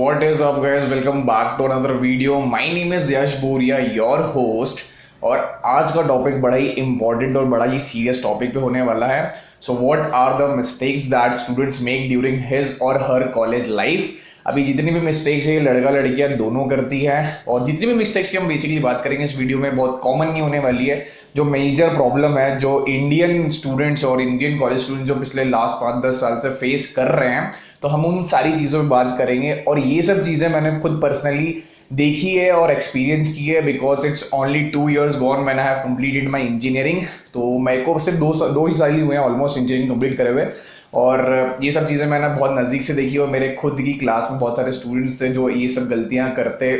what is up guys, welcome back to another video. My name is यश बोरिया, your host. और आज का topic बड़ा ही इंपॉर्टेंट और बड़ा ही सीरियस टॉपिक पे होने वाला है. So what are the mistakes that students make during his or her college life. अभी जितनी भी मिस्टेक्स है लड़का लड़कियां दोनों करती है, और जितनी भी मिस्टेक्स की हम बेसिकली बात करेंगे इस वीडियो में बहुत कॉमन नहीं होने वाली है. जो मेजर प्रॉब्लम है जो इंडियन स्टूडेंट्स और इंडियन कॉलेज स्टूडेंट्स जो पिछले लास्ट 5-10 साल से फेस कर रहे हैं, तो हम उन सारी चीज़ों पे बात करेंगे. और ये सब चीज़ें मैंने खुद पर्सनली देखी है और एक्सपीरियंस की है, because it's only 2 years gone when I have completed my engineering. तो मेरे को सिर्फ दो ही साल ही हुए हैं ऑलमोस्ट इंजीनियरिंग कंप्लीट करे हुए, और ये सब चीज़ें मैंने बहुत नज़दीक से देखी. और मेरे खुद की क्लास में बहुत सारे स्टूडेंट्स थे जो ये सब गलतियाँ करते,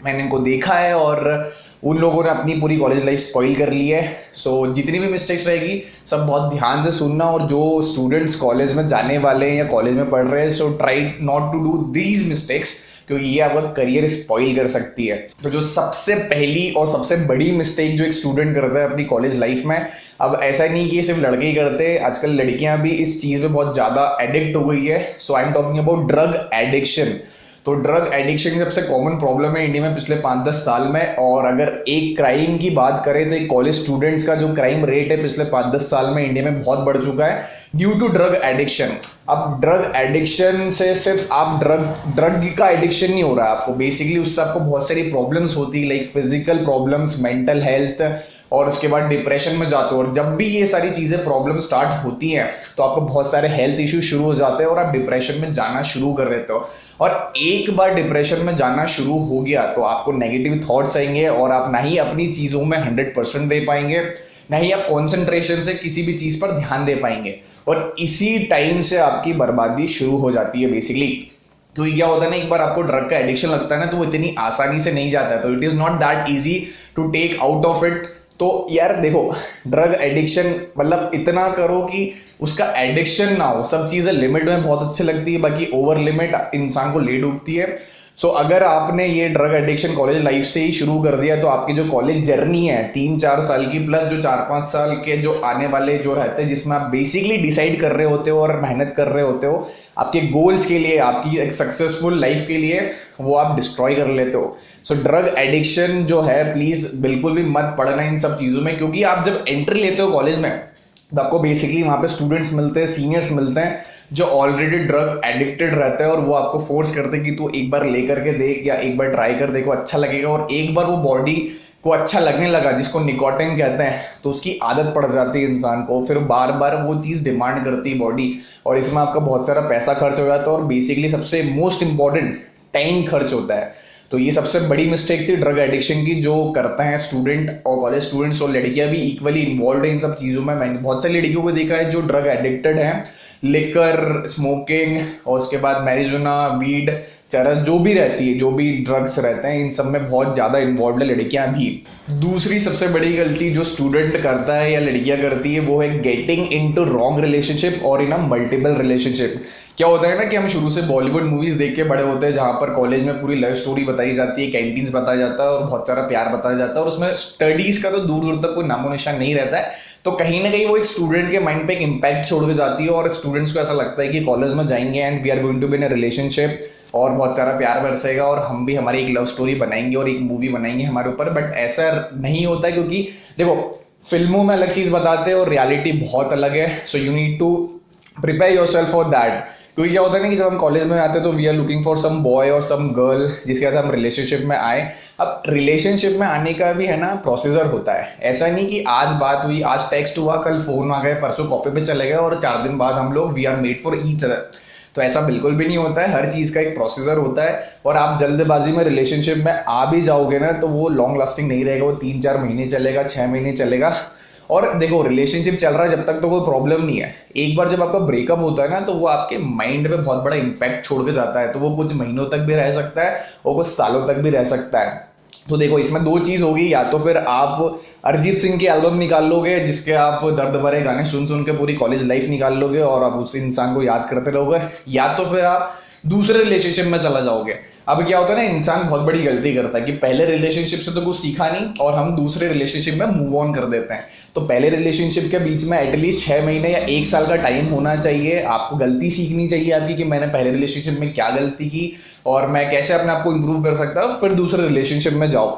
मैंने इनको देखा है, और उन लोगों ने अपनी पूरी कॉलेज लाइफ स्पॉइल कर ली है. सो जितनी भी मिस्टेक्स रहेगी सब बहुत ध्यान से सुनना. और जो स्टूडेंट्स कॉलेज में जाने वाले हैं या कॉलेज में पढ़ रहे हैं, so try not to do these mistakes, क्योंकि ये आपका करियर स्पॉइल कर सकती है. तो जो सबसे पहली और सबसे बड़ी मिस्टेक जो एक स्टूडेंट करता है अपनी कॉलेज लाइफ में, अब ऐसा नहीं कि सिर्फ लड़के ही करते हैं, आजकल लड़कियां भी इस चीज़ में बहुत ज़्यादा एडिक्ट हो गई है. So I am talking about drug addiction. तो ड्रग एडिक्शन सबसे कॉमन प्रॉब्लम है इंडिया में पिछले 5-10 साल में. और अगर एक क्राइम की बात करें तो एक कॉलेज स्टूडेंट्स का जो क्राइम रेट है पिछले 5-10 साल में इंडिया में बहुत बढ़ चुका है ड्यू टू ड्रग एडिक्शन. अब ड्रग एडिक्शन से सिर्फ आप ड्रग का एडिक्शन नहीं हो रहा है आपको, बेसिकली उससे आपको बहुत सारी प्रॉब्लम्स होती है, like physical problems, mental health, और उसके बाद डिप्रेशन में जाते हो. और जब भी ये सारी चीज़ें प्रॉब्लम स्टार्ट होती हैं तो आपको बहुत सारे हेल्थ इश्यूज शुरू हो जाते हैं और आप डिप्रेशन में जाना शुरू कर देते हो. और एक बार डिप्रेशन में जाना शुरू हो गया तो आपको नेगेटिव थॉट्स आएंगे, और आप ना ही अपनी चीज़ों में 100% दे पाएंगे, ना ही आप कॉन्सेंट्रेशन से किसी भी चीज़ पर ध्यान दे पाएंगे. और इसी टाइम से आपकी बर्बादी शुरू हो जाती है बेसिकली. क्योंकि क्या होता है ना, एक बार आपको ड्रग का एडिक्शन लगता है ना, तो वो इतनी आसानी से नहीं जाता है. तो it is not that easy to take out of it. तो यार देखो, ड्रग एडिक्शन मतलब इतना करो कि उसका एडिक्शन ना हो. सब चीज़ें लिमिट में बहुत अच्छी लगती है, बाकी ओवर लिमिट इंसान को ले डूबती है. सो अगर आपने ये ड्रग एडिक्शन कॉलेज लाइफ से ही शुरू कर दिया तो आपकी जो कॉलेज जर्नी है 3-4 साल की, प्लस जो 4-5 साल के जो आने वाले जो रहते हैं जिसमें आप बेसिकली डिसाइड कर रहे होते हो और मेहनत कर रहे होते हो आपके गोल्स के लिए, आपकी एक सक्सेसफुल लाइफ के लिए, वो आप डिस्ट्रॉय कर लेते हो. सो ड्रग एडिक्शन जो है, प्लीज़ बिल्कुल भी मत पड़ना इन सब चीज़ों में. क्योंकि आप जब एंट्री लेते हो कॉलेज में तो आपको बेसिकली वहाँ पे स्टूडेंट्स मिलते हैं, सीनियर्स मिलते हैं जो ऑलरेडी ड्रग एडिक्टेड रहते हैं, और वो आपको फोर्स करते हैं कि तू एक बार ले करके देख या एक बार ट्राई कर देखो, अच्छा लगेगा. और एक बार वो बॉडी को अच्छा लगने लगा, जिसको निकोटिन कहते हैं, तो उसकी आदत पड़ जाती है इंसान को. फिर बार बार वो चीज़ डिमांड करती है बॉडी, और इसमें आपका बहुत सारा पैसा खर्च हो जाता है, और बेसिकली सबसे मोस्ट इंपॉर्टेंट टाइम खर्च होता है. तो ये सबसे बड़ी मिस्टेक थी ड्रग एडिक्शन की जो करते हैं स्टूडेंट और कॉलेज स्टूडेंट्स. और लड़कियां भी इक्वली इन्वॉल्व है इन सब चीज़ों में. मैंने बहुत सारी लड़कियों को देखा है जो ड्रग एडिक्टेड हैं, लिकर, स्मोकिंग, और उसके बाद मैरिजुना, वीड, चरस, जो भी रहती है, जो भी ड्रग्स रहते हैं, इन सब में बहुत ज़्यादा इन्वॉल्व है लड़कियां भी. दूसरी सबसे बड़ी गलती जो स्टूडेंट करता है या लड़कियां करती है वो है गेटिंग इनटू रॉन्ग रिलेशनशिप और इन अ मल्टीपल रिलेशनशिप. क्या होता है ना कि हम शुरू से बॉलीवुड मूवीज देख के बड़े होते हैं जहाँ पर कॉलेज में पूरी लव स्टोरी बताई जाती है, कैंटीन्स बताया जाता है और बहुत सारा प्यार बताया जाता है, और उसमें स्टडीज का तो दूर दूर तक कोई नामो निशान नहीं रहता है. तो कहीं ना कहीं वो एक स्टूडेंट के माइंड पे एक इम्पैक्ट छोड़ के जाती है, और स्टूडेंट्स को ऐसा लगता है कि कॉलेज में जाएंगे and we are going to be in a relationship, और बहुत सारा प्यार बरसेगा और हम भी हमारी एक लव स्टोरी बनाएंगे और एक मूवी बनाएंगे हमारे ऊपर. बट ऐसा नहीं होता है, क्योंकि देखो फिल्मों में अलग चीज़ बताते हैं और रियलिटी बहुत अलग है. So you need to prepare yourself for that. क्योंकि क्या होता है ना कि जब हम कॉलेज में आते हैं तो we are looking for some boy और सम गर्ल जिसके साथ हम रिलेशनशिप में आए. अब रिलेशनशिप में आने का भी है ना प्रोसीजर होता है. ऐसा नहीं कि आज बात हुई, आज टेक्स्ट हुआ, कल फोन आ गए, परसों कॉफी पे चले गए और 4 दिन बाद हम लोग we are made for each other. तो ऐसा बिल्कुल भी नहीं होता है. हर चीज़ का एक प्रोसीजर होता है, और आप जल्दबाजी में रिलेशनशिप में आ भी जाओगे ना तो वो लॉन्ग लास्टिंग नहीं रहेगा. वो 3-4 महीने चलेगा, 6 महीने चलेगा. और देखो रिलेशनशिप चल रहा है जब तक तो कोई प्रॉब्लम नहीं है. एक बार जब आपका ब्रेकअप होता है ना तो वो आपके माइंड पे बहुत बड़ा इंपैक्ट छोड़ के जाता है. तो वो कुछ महीनों तक भी रह सकता है और कुछ सालों तक भी रह सकता है. तो देखो इसमें 2 चीज़ होगी, या तो फिर आप अरिजीत सिंह की एल्बम निकाल लोगे जिसके आप दर्द भरे गाने सुन सुन के पूरी कॉलेज लाइफ निकाल लोगे और आप उस इंसान को याद करते रहोगे, या तो फिर आप दूसरे रिलेशनशिप में चला जाओगे. अब क्या होता है ना, इंसान बहुत बड़ी गलती करता है कि पहले रिलेशनशिप से तो कुछ सीखा नहीं और हम दूसरे रिलेशनशिप में मूव ऑन कर देते हैं। तो पहले रिलेशनशिप के बीच में एटलीस्ट 6 महीने या 1 साल का टाइम होना चाहिए। आपको गलती सीखनी चाहिए आपकी कि मैंने पहले रिलेशनशिप में क्या गलती की और मैं कैसे अपने आप को इम्प्रूव कर सकता हूँ, फिर दूसरे रिलेशनशिप में जाओ।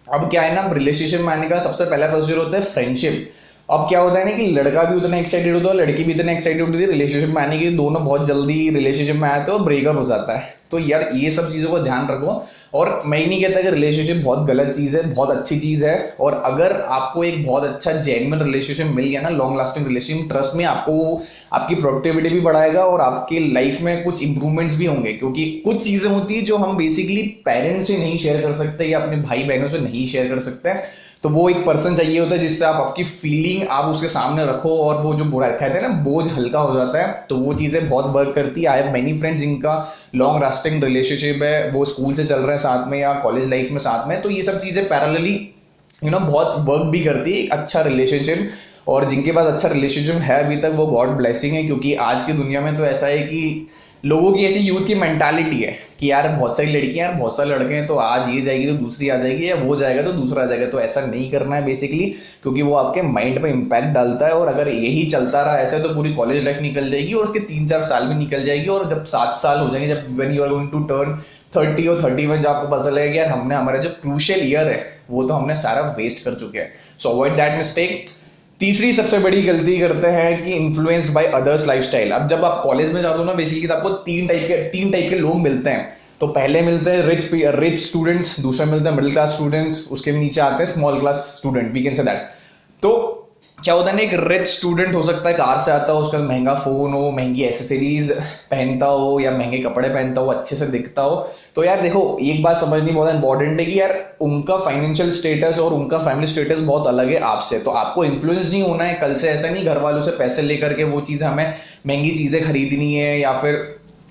अब क्या है ना, रिलेशनशिप में आने का सबसे पहला प्रोसीजर होता है फ्रेंडशिप। अब क्या होता है ना कि लड़का भी उतना एक्साइटेड होता है, लड़की भी इतना एक्साइटेड होती है रिलेशनशिप में आने की, दोनों बहुत जल्दी रिलेशनशिप में आते हैं और ब्रेकअप हो जाता है। तो यार ये सब चीज़ों को ध्यान रखो। और मैं ही नहीं कहता कि रिलेशनशिप बहुत गलत चीज़ है, बहुत अच्छी चीज़ है। और अगर आपको एक बहुत अच्छा जेन्युइन रिलेशनशिप मिल गया ना, लॉन्ग लास्टिंग रिलेशनशिप, ट्रस्ट में आपको आपकी प्रोडक्टिविटी भी बढ़ाएगा और आपकी लाइफ में कुछ इंप्रूवमेंट्स भी होंगे। क्योंकि कुछ चीज़ें होती है जो हम बेसिकली पेरेंट्स से नहीं शेयर कर सकते या अपने भाई बहनों से नहीं शेयर कर सकते। तो वो एक पर्सन चाहिए होता है जिससे आप आपकी फीलिंग आप उसके सामने रखो और वो जो बुरा कहते हैं ना बोझ हल्का हो जाता है। तो वो चीज़ें बहुत वर्क करती है। आई हैव मेनी फ्रेंड्स जिनका लॉन्ग लास्टिंग रिलेशनशिप है, वो स्कूल से चल रहे हैं साथ में या कॉलेज लाइफ में साथ में। तो ये सब चीज़ें पैरेलली बहुत वर्क भी करती है एक अच्छा रिलेशनशिप। और जिनके पास अच्छा रिलेशनशिप है अभी तक, वो गॉड ब्लेसिंग है। क्योंकि आज की दुनिया में तो ऐसा है कि लोगों की ऐसी यूथ की मेंटालिटी है कि यार बहुत सारी लड़कियां, यार बहुत सारे लड़के हैं, तो आज ये जाएगी तो दूसरी आ जाएगी, या वो जाएगा तो दूसरा आ जाएगा। तो ऐसा नहीं करना है बेसिकली, क्योंकि वो आपके माइंड पे इम्पैक्ट डालता है। और अगर यही चलता रहा ऐसे तो पूरी कॉलेज लाइफ निकल जाएगी और उसके 3-4 साल भी निकल जाएगी। और जब 7 साल हो जाएंगे, जब when you are going to turn 30 और 31, जब आपको पता चलेगा कि यार हमने हमारा जो क्रूशियल ईयर है वो तो हमने सारा वेस्ट कर चुके हैं। सो अवॉइड दैट मिस्टेक। तीसरी सबसे बड़ी गलती करते हैं कि इन्फ्लुएंस्ड बाय अदर्स लाइफस्टाइल। अब जब आप कॉलेज में जाते हो ना बेसिकली, तो आपको तीन टाइप के लोग मिलते हैं। तो पहले मिलते हैं रिच स्टूडेंट्स, दूसरा मिलते हैं मिडिल क्लास स्टूडेंट्स, उसके नीचे आते हैं small class student, we can say that. तो क्या होता है ना, एक रिच स्टूडेंट हो सकता है, कार से आता हो, उसका महंगा फोन हो, महंगी एसेसरीज पहनता हो या महंगे कपड़े पहनता हो, अच्छे से दिखता हो। तो यार देखो, एक बात समझनी बहुत इंपॉर्टेंट है कि यार उनका फाइनेंशियल स्टेटस और उनका फैमिली स्टेटस बहुत अलग है आपसे। तो आपको इन्फ्लुएंस नहीं होना है कल से, ऐसा नहीं घर वालों से पैसे लेकर के वो चीज़ हमें महंगी चीज़ें खरीदनी है या फिर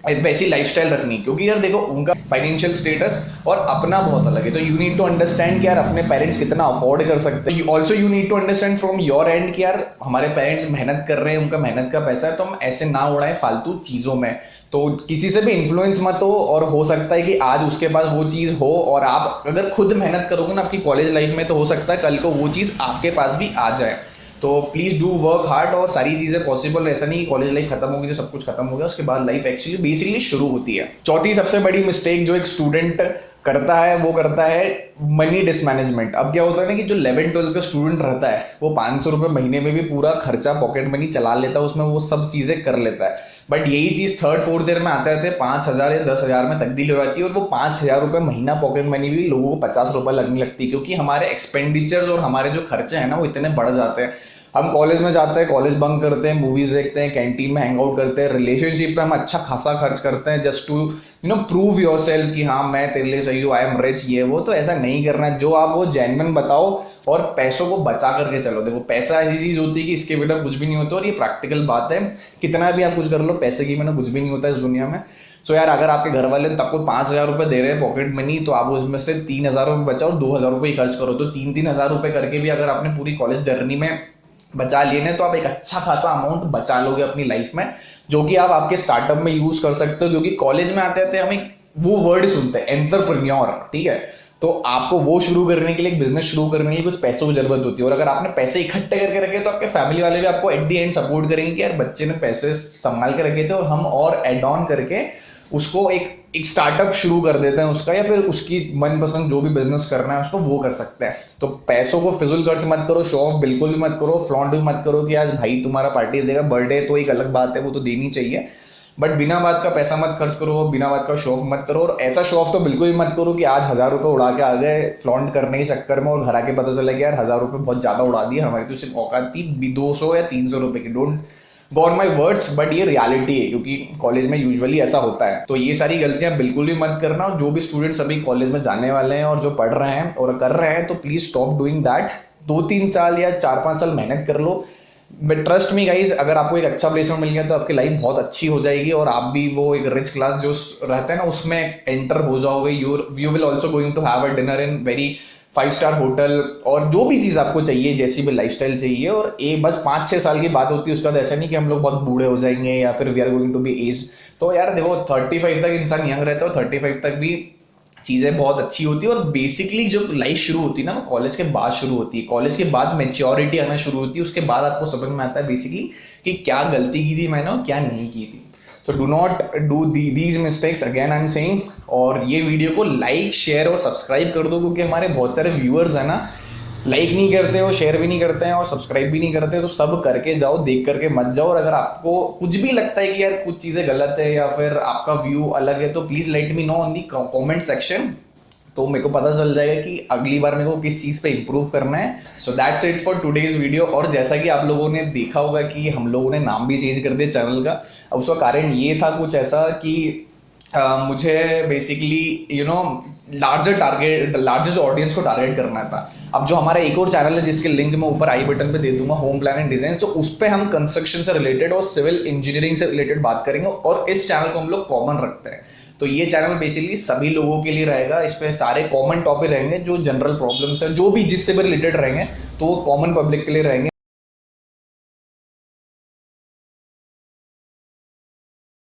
वैसी लाइफस्टाइल रखनी। क्योंकि यार देखो, उनका फाइनेंशियल स्टेटस और अपना बहुत अलग है। तो यू नीड टू अंडरस्टैंड कि यार अपने पेरेंट्स कितना अफोर्ड कर सकते हैं। Also you need to understand from your end कि यार हमारे पेरेंट्स मेहनत कर रहे हैं, उनका मेहनत का पैसा है, तो हम ऐसे ना उड़ाएं फालतू चीज़ों में। तो किसी से भी इन्फ्लुएंस मत हो। और हो सकता है कि आज उसके पास वो चीज़ हो और आप अगर खुद मेहनत करोगे ना आपकी कॉलेज लाइफ में, तो हो सकता है कल को वो चीज़ आपके पास भी आ जाए। तो प्लीज़ डू वर्क हार्ड और सारी चीज़ें पॉसिबल। ऐसा नहीं कि कॉलेज लाइफ खत्म होगी तो सब कुछ खत्म हो गया, उसके बाद लाइफ एक्चुअली बेसिकली शुरू होती है। चौथी सबसे बड़ी मिस्टेक जो एक स्टूडेंट करता है वो करता है मनी डिसमैनेजमेंट। अब क्या होता है ना कि जो 11-12 का स्टूडेंट रहता है वो 500 रुपये महीने में भी पूरा खर्चा पॉकेट मनी चला लेता है, उसमें वो सब चीज़ें कर लेता है। बट यही चीज़ 3rd-4th ईयर में आते आते 5,000 या 10,000 में तब्दील हो जाती है और वो 5,000 रुपये महीना पॉकेट मनी भी लोगों को 50 रुपये लगने लगती है। क्योंकि हमारे एक्सपेंडिचर्स और हमारे जो खर्चे हैं ना वो इतने बढ़ जाते हैं। हम कॉलेज में जाते हैं, कॉलेज बंक करते हैं, मूवीज देखते हैं, कैंटीन में हैंग आउट करते हैं, रिलेशनशिप पे हम अच्छा खासा खर्च करते हैं just to prove yourself कि हाँ मैं तेरे लिए सही हूँ, आई एम रिच, ये वो। तो ऐसा नहीं करना है। जो आप वो जेन्युइन बताओ और पैसों को बचा करके चलो। देखो, पैसा ऐसी चीज होती है कि इसके बिना कुछ भी नहीं होता और ये प्रैक्टिकल बात है। कितना भी आप कुछ कर लो, पैसे की बिना कुछ भी नहीं होता इस दुनिया में। सो यार अगर आपके घर वाले तब को 5,000 रुपये दे रहे हैं पॉकेट मनी, तो आप उसमें से 3,000 रुपये बचाओ, 2,000 रुपये ही खर्च करो। तो 3-3 हज़ार रुपये करके भी अगर आपने पूरी कॉलेज जर्नी में बचा लिए ना, तो आप एक अच्छा खासा अमाउंट बचा लोगे अपनी लाइफ में, जो कि आप आपके स्टार्टअप में यूज कर सकते हो। क्योंकि कॉलेज में आते आते हम एक वो वर्ड सुनते हैं एंटरप्रेन्योर, ठीक है। तो आपको वो शुरू करने के लिए, एक बिजनेस शुरू करने के लिए कुछ पैसों की जरूरत होती है। और अगर आपने पैसे इकट्ठे करके रखे तो आपके फैमिली वाले भी आपको एट दी एंड सपोर्ट करेंगे कि यार बच्चे ने पैसे संभाल के रखे थे और हम और एड ऑन करके उसको एक स्टार्टअप शुरू कर देते हैं उसका, या फिर उसकी मनपसंद जो भी बिजनेस करना है उसको वो कर सकते हैं। तो पैसों को फिजूल खर्च मत करो, शो ऑफ बिल्कुल भी मत करो, फ्लॉन्ट भी मत करो कि आज भाई तुम्हारा पार्टी देगा, बर्थडे तो एक अलग बात है, वो तो देनी चाहिए। बट बिना बात का पैसा मत खर्च करो, बिना बात का शो ऑफ मत करो। और ऐसा शो ऑफ तो बिल्कुल भी मत करो कि आज 1,000 रुपये उड़ा के आ गए फ्लॉन्ट करने के चक्कर में और घर आके पता चला कि यार 1,000 रुपये बहुत ज़्यादा उड़ा दिए, हमारी तो सिर्फ औकात थी 200 या 300 रुपये की। Don't go on my words, but ये रियलिटी है क्योंकि कॉलेज में यूजुअली ऐसा होता है। तो ये सारी गलतियां बिल्कुल भी मत करना। और जो भी स्टूडेंट्स अभी कॉलेज में जाने वाले हैं और जो पढ़ रहे हैं और कर रहे हैं, तो प्लीज स्टॉप डूइंग दैट। 2-3 साल या 4-5 साल मेहनत कर लो। बट ट्रस्ट मी गाइज, अगर आपको एक अच्छा प्लेसमेंट मिल गया तो आपकी लाइफ बहुत अच्छी हो जाएगी और आप भी वो एक रिच क्लास जो रहता है ना उसमें एंटर हो जाओगे। You will also going to have a dinner in very 5 star hotel, और जो भी चीज़ आपको चाहिए, जैसी भी लाइफस्टाइल चाहिए। और ये बस 5-6 साल की बात होती है, उसका तो ऐसा नहीं कि हम लोग बहुत बूढ़े हो जाएंगे या फिर we are going to be aged. तो यार देखो, 35 तक इंसान यंग रहता है और 35 तक भी चीज़ें बहुत अच्छी होती है। और बेसिकली जो लाइफ शुरू होती है ना, वो कॉलेज के बाद शुरू होती है। कॉलेज के बाद मेच्योरिटी आना शुरू होती है, उसके बाद आपको समझ में आता है बेसिकली कि क्या गलती की थी मैंने और क्या नहीं की थी। So do not do these mistakes again, I am saying. और ये वीडियो को लाइक, शेयर और सब्सक्राइब कर दो, क्योंकि हमारे बहुत सारे व्यूअर्स हैं ना, लाइक नहीं करते हो, शेयर भी नहीं करते हैं और सब्सक्राइब भी नहीं करते, तो सब करके जाओ, देख करके मत जाओ। और अगर आपको कुछ भी लगता है कि यार कुछ चीज़ें गलत है या फिर आपका व्यू अलग है, तो please let me know on the comment section, तो मेरे को पता चल जाएगा कि अगली बार मेरे को किस चीज़ पे इंप्रूव करना है। So that's it for today's video. और जैसा कि आप लोगों ने देखा होगा कि हम लोगों ने नाम भी चेंज कर दिया चैनल का। अब उसका कारण ये था कुछ ऐसा कि मुझे बेसिकली लार्जेस्ट ऑडियंस को टारगेट करना था। अब जो हमारा एक और चैनल है जिसके लिंक मैं ऊपर आई बटन पे दे दूंगा, होम प्लान एंड डिजाइन, तो उस पर हम कंस्ट्रक्शन से रिलेटेड और सिविल इंजीनियरिंग से रिलेटेड बात करेंगे। और इस चैनल को हम लोग कॉमन रखते हैं, तो ये चैनल बेसिकली सभी लोगों के लिए रहेगा। इस पे सारे कॉमन टॉपिक रहेंगे, जो जनरल प्रॉब्लम्स है, जो भी जिससे भी रिलेटेड रहेंगे, तो वो कॉमन पब्लिक के लिए रहेंगे।